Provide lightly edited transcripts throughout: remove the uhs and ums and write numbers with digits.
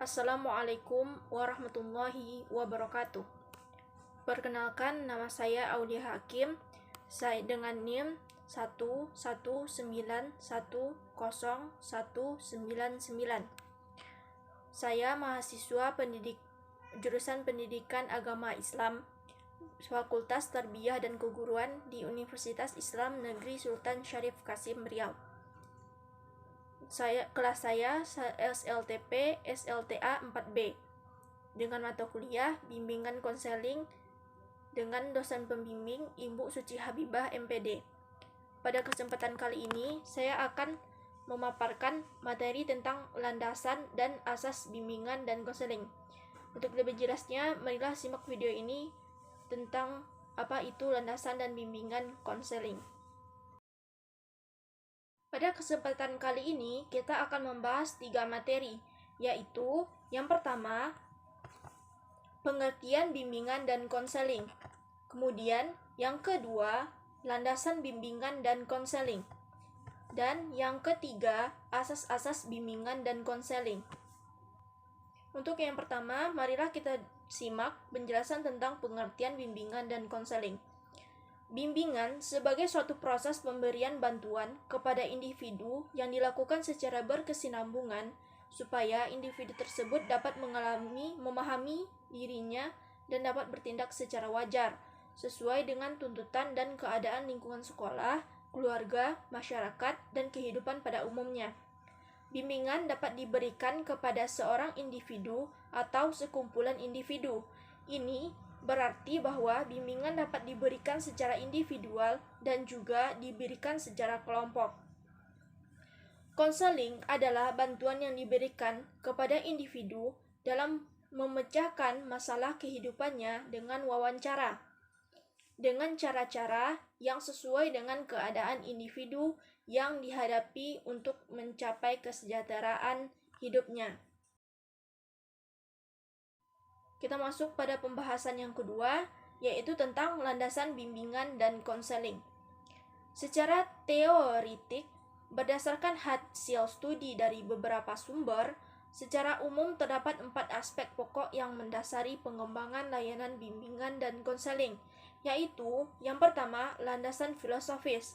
Assalamualaikum warahmatullahi wabarakatuh. Perkenalkan, nama saya Aulia Hakim. Saya dengan NIM 119100199. Saya mahasiswa jurusan Pendidikan Agama Islam, Fakultas Tarbiyah dan Keguruan di Universitas Islam Negeri Sultan Syarif Qasim Riau. Kelas saya SLTP SLTA 4B dengan mata kuliah bimbingan konseling dengan dosen pembimbing Ibu Suci Habibah MPD. Pada kesempatan kali ini saya akan memaparkan materi tentang landasan dan asas bimbingan dan konseling. Untuk lebih jelasnya, marilah simak video ini tentang apa itu landasan dan bimbingan konseling. Pada kesempatan kali ini, kita akan membahas 3 materi, yaitu yang pertama, pengertian bimbingan dan konseling. Kemudian, yang kedua, landasan bimbingan dan konseling. Dan yang ketiga, asas-asas bimbingan dan konseling. Untuk yang pertama, marilah kita simak penjelasan tentang pengertian bimbingan dan konseling. Bimbingan sebagai suatu proses pemberian bantuan kepada individu yang dilakukan secara berkesinambungan supaya individu tersebut dapat memahami dirinya dan dapat bertindak secara wajar sesuai dengan tuntutan dan keadaan lingkungan sekolah, keluarga, masyarakat, dan kehidupan pada umumnya. Bimbingan dapat diberikan kepada seorang individu atau sekumpulan individu. Ini berarti bahwa bimbingan dapat diberikan secara individual dan juga diberikan secara kelompok. Konseling adalah bantuan yang diberikan kepada individu dalam memecahkan masalah kehidupannya dengan wawancara, dengan cara-cara yang sesuai dengan keadaan individu yang dihadapi untuk mencapai kesejahteraan hidupnya. Kita masuk pada pembahasan yang kedua, yaitu tentang landasan bimbingan dan konseling. Secara teoritik, berdasarkan hasil studi dari beberapa sumber, secara umum terdapat 4 aspek pokok yang mendasari pengembangan layanan bimbingan dan konseling, yaitu yang pertama, landasan filosofis.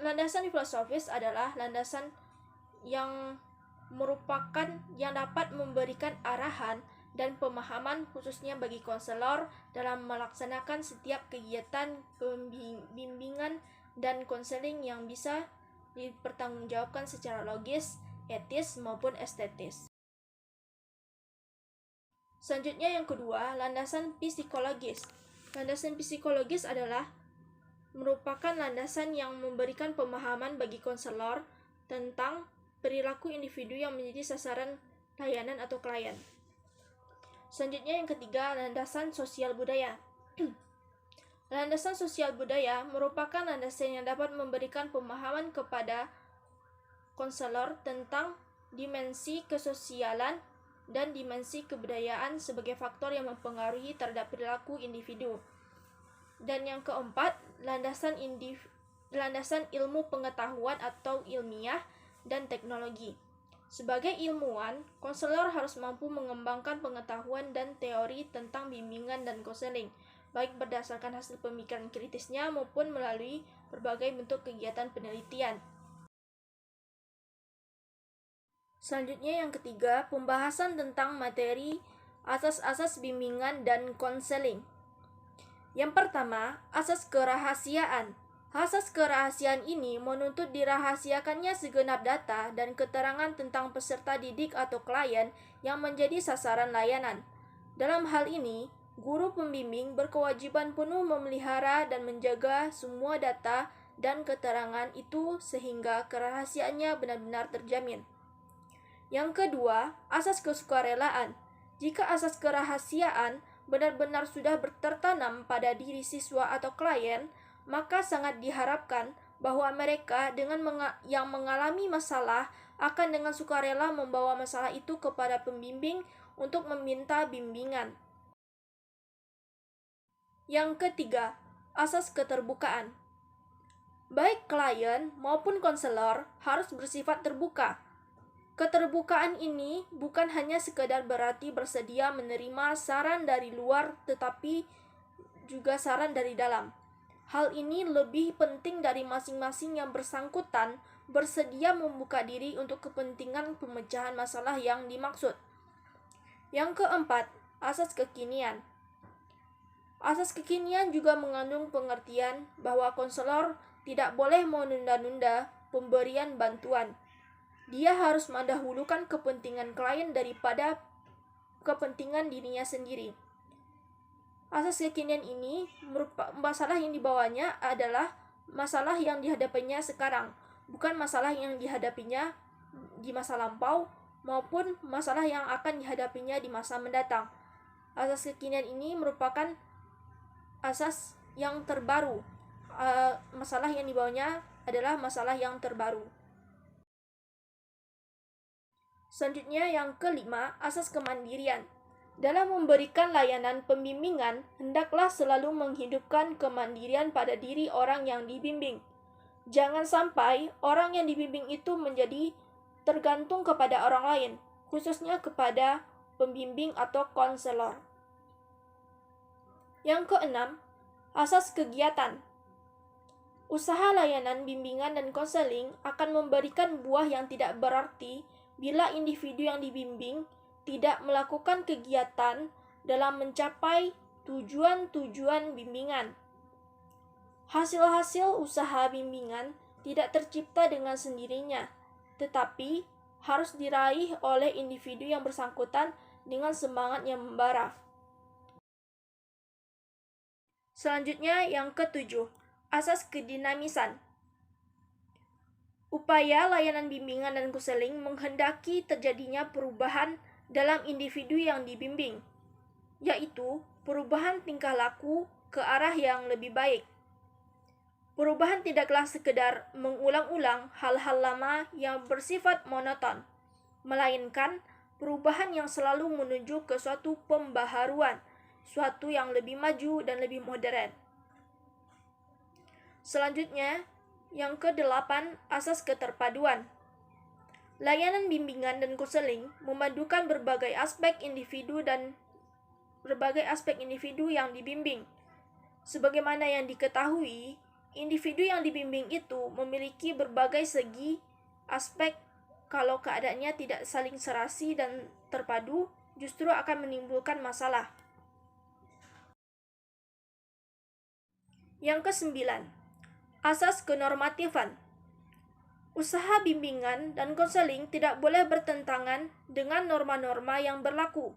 Landasan filosofis adalah landasan yang dapat memberikan arahan dan pemahaman khususnya bagi konselor dalam melaksanakan setiap kegiatan bimbingan dan konseling yang bisa dipertanggungjawabkan secara logis, etis, maupun estetis. Selanjutnya yang kedua, landasan psikologis. Landasan psikologis adalah merupakan landasan yang memberikan pemahaman bagi konselor tentang perilaku individu yang menjadi sasaran layanan atau klien. Selanjutnya yang ketiga, landasan sosial budaya. Landasan sosial budaya merupakan landasan yang dapat memberikan pemahaman kepada konselor tentang dimensi kesosialan dan dimensi kebudayaan sebagai faktor yang mempengaruhi terhadap perilaku individu. Dan yang keempat, landasan ilmu pengetahuan atau ilmiah dan teknologi. Sebagai ilmuwan, konselor harus mampu mengembangkan pengetahuan dan teori tentang bimbingan dan konseling, baik berdasarkan hasil pemikiran kritisnya maupun melalui berbagai bentuk kegiatan penelitian. Selanjutnya yang ketiga, pembahasan tentang materi asas-asas bimbingan dan konseling. Yang pertama, asas kerahasiaan. Asas kerahasiaan ini menuntut dirahasiakannya segenap data dan keterangan tentang peserta didik atau klien yang menjadi sasaran layanan. Dalam hal ini, guru pembimbing berkewajiban penuh memelihara dan menjaga semua data dan keterangan itu sehingga kerahasiaannya benar-benar terjamin. Yang kedua, asas kesukarelaan. Jika asas kerahasiaan benar-benar sudah tertanam pada diri siswa atau klien, maka sangat diharapkan bahwa mereka yang mengalami masalah akan dengan sukarela membawa masalah itu kepada pembimbing untuk meminta bimbingan. Yang ketiga, asas keterbukaan. Baik klien maupun konselor harus bersifat terbuka. Keterbukaan ini bukan hanya sekedar berarti bersedia menerima saran dari luar, tetapi juga saran dari dalam. Hal ini lebih penting dari masing-masing yang bersangkutan bersedia membuka diri untuk kepentingan pemecahan masalah yang dimaksud. Yang keempat, asas kekinian. Asas kekinian juga mengandung pengertian bahwa konselor tidak boleh menunda-nunda pemberian bantuan. Dia harus mendahulukan kepentingan klien daripada kepentingan dirinya sendiri. Asas kekinian ini merupakan masalah yang dibawanya adalah masalah yang dihadapinya sekarang, bukan masalah yang dihadapinya di masa lampau maupun masalah yang akan dihadapinya di masa mendatang. Asas kekinian ini merupakan asas yang terbaru. Masalah yang dibawanya adalah masalah yang terbaru. Selanjutnya yang kelima, asas kemandirian. Dalam memberikan layanan pembimbingan, hendaklah selalu menghidupkan kemandirian pada diri orang yang dibimbing. Jangan sampai orang yang dibimbing itu menjadi tergantung kepada orang lain, khususnya kepada pembimbing atau konselor. Yang keenam, asas kegiatan. Usaha layanan bimbingan dan konseling akan memberikan buah yang tidak berarti bila individu yang dibimbing tidak melakukan kegiatan dalam mencapai tujuan-tujuan bimbingan. Hasil-hasil usaha bimbingan tidak tercipta dengan sendirinya, tetapi harus diraih oleh individu yang bersangkutan dengan semangat yang membara. Selanjutnya yang ketujuh, asas kedinamisan. Upaya layanan bimbingan dan konseling menghendaki terjadinya perubahan dalam individu yang dibimbing, yaitu perubahan tingkah laku ke arah yang lebih baik. Perubahan tidaklah sekedar mengulang-ulang hal-hal lama yang bersifat monoton, melainkan perubahan yang selalu menuju ke suatu pembaharuan, suatu yang lebih maju dan lebih modern. Selanjutnya, yang ke-8, asas keterpaduan. Layanan bimbingan dan konseling memadukan berbagai aspek individu yang dibimbing. Sebagaimana yang diketahui, individu yang dibimbing itu memiliki berbagai segi aspek. Kalau keadaannya tidak saling serasi dan terpadu, justru akan menimbulkan masalah. Yang ke-9, asas kenormatifan. Usaha bimbingan dan konseling tidak boleh bertentangan dengan norma-norma yang berlaku,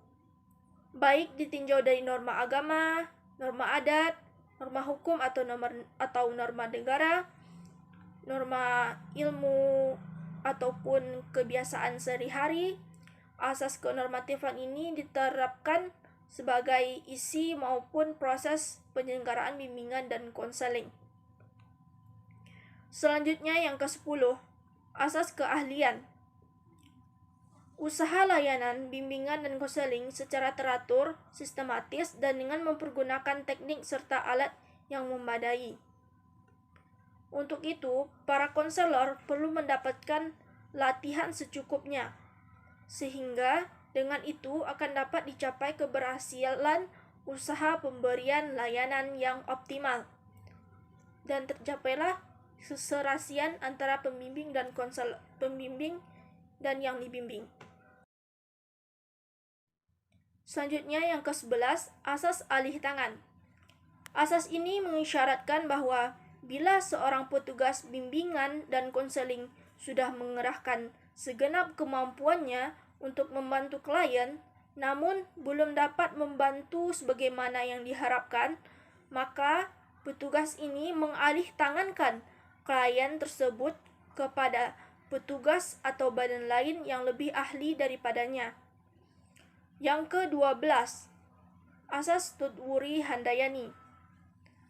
baik ditinjau dari norma agama, norma adat, norma hukum atau norma negara, norma ilmu ataupun kebiasaan sehari-hari. Asas kenormatifan ini diterapkan sebagai isi maupun proses penyelenggaraan bimbingan dan konseling. Selanjutnya yang ke-10, asas keahlian. Usaha layanan, bimbingan, dan konseling secara teratur, sistematis, dan dengan mempergunakan teknik serta alat yang memadai. Untuk itu, para konselor perlu mendapatkan latihan secukupnya, sehingga dengan itu akan dapat dicapai keberhasilan usaha pemberian layanan yang optimal, dan tercapailah keserasian antara pembimbing dan yang dibimbing. Selanjutnya yang ke-11, asas alih tangan. Asas ini mengisyaratkan bahwa bila seorang petugas bimbingan dan konseling sudah mengerahkan segenap kemampuannya untuk membantu klien, namun belum dapat membantu sebagaimana yang diharapkan, maka petugas ini mengalih tangankan klien tersebut kepada petugas atau badan lain yang lebih ahli daripadanya. Yang ke-12, asas Tutwuri Handayani.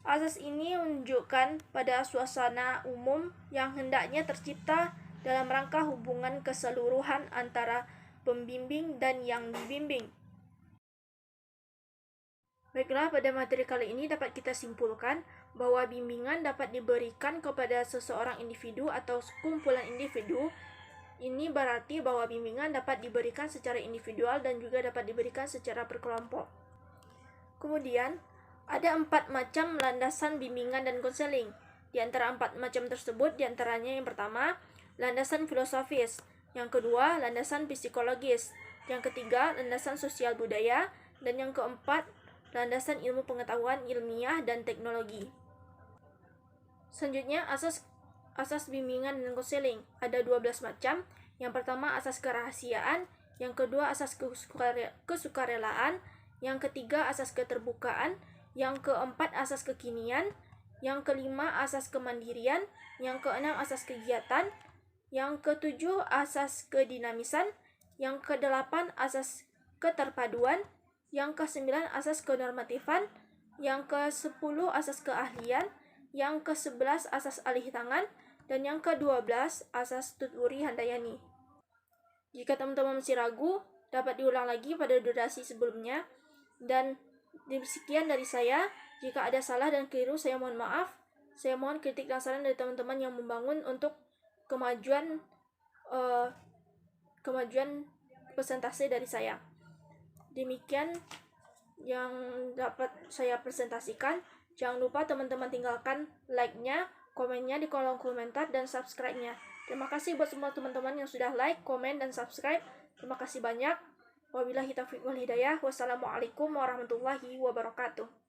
Asas ini menunjukkan pada suasana umum yang hendaknya tercipta dalam rangka hubungan keseluruhan antara pembimbing dan yang dibimbing. Baiklah, pada materi kali ini dapat kita simpulkan bahwa bimbingan dapat diberikan kepada seseorang individu atau sekumpulan individu Ini berarti bahwa bimbingan dapat diberikan secara individual dan juga dapat diberikan secara berkelompok. Kemudian, ada 4 macam landasan bimbingan dan konseling. Di antara 4 macam tersebut, diantaranya yang pertama, landasan filosofis. Yang kedua, landasan psikologis. Yang ketiga, landasan sosial budaya. Dan yang keempat, landasan ilmu pengetahuan ilmiah dan teknologi. Selanjutnya, asas bimbingan dan konseling. Ada 12 macam. Yang pertama, asas kerahasiaan. Yang kedua, asas kesukarelaan. Yang ketiga, asas keterbukaan. Yang keempat, asas kekinian. Yang kelima, asas kemandirian. Yang keenam, asas kegiatan. Yang ketujuh, asas kedinamisan. Yang kedelapan, asas keterpaduan. Yang kesembilan, asas kenormatifan. Yang ke-10, asas keahlian. Yang ke-11, asas alih tangan. Dan yang ke-12, asas tuturi handayani. Jika teman-teman masih ragu, dapat diulang lagi pada durasi sebelumnya. Dan sekian dari saya. Jika ada salah dan keliru, saya mohon maaf. Saya mohon kritik dan saran dari teman-teman yang membangun untuk kemajuan presentasi dari saya. Demikian yang dapat saya presentasikan. Jangan lupa teman-teman tinggalkan like-nya, komennya di kolom komentar, dan subscribe-nya. Terima kasih buat semua teman-teman yang sudah like, komen, dan subscribe. Terima kasih banyak. Wabillahi taufiq wal hidayah. Wassalamualaikum warahmatullahi wabarakatuh.